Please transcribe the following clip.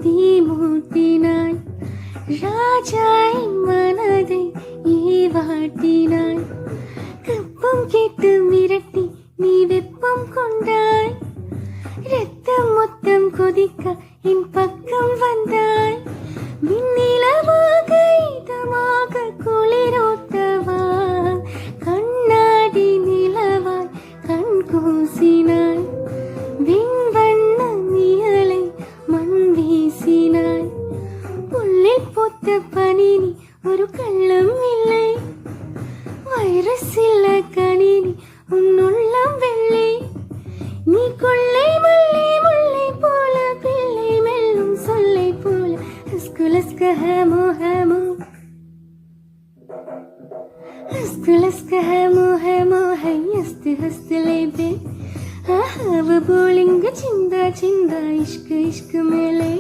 தீமூட்டினாய் ராஜாய் மனதை ஏவாட்டினாய் கப்பம் கேட்டு மிரட்டி நீ வெப்பம் கொண்டாய் ரத்தம் மொத்தம் கொதிக்க என் பக்கம் வந்தாய் விண்ணிலவாக இதமாக குளிரோட்டவா கண்ணாடி நிலவாய் கண் கூசினாய் விண்வண்ண நிழலை மண் வீசினாய் புல்லில் பூத்த பனினி ஒரு கள்ளம் இல்லை வைரஸ் இல்ல கணினி உன்னுள்ளம் வெள்ளை நீ கொள்ளை மல்லை முல்லை போல பிள்ளை மெல்லும் சொல்லை போல ஹஸ்குலஸ்க ஹமோ ஹமோ ஹஸ்குலஸ்க ஹமோ ஹமோ ஹை ஹஸ்து ஹஸ்துலை பே ஆஹா वो बोलेंगे चिंदा चिंदा इश्क इश्क में ले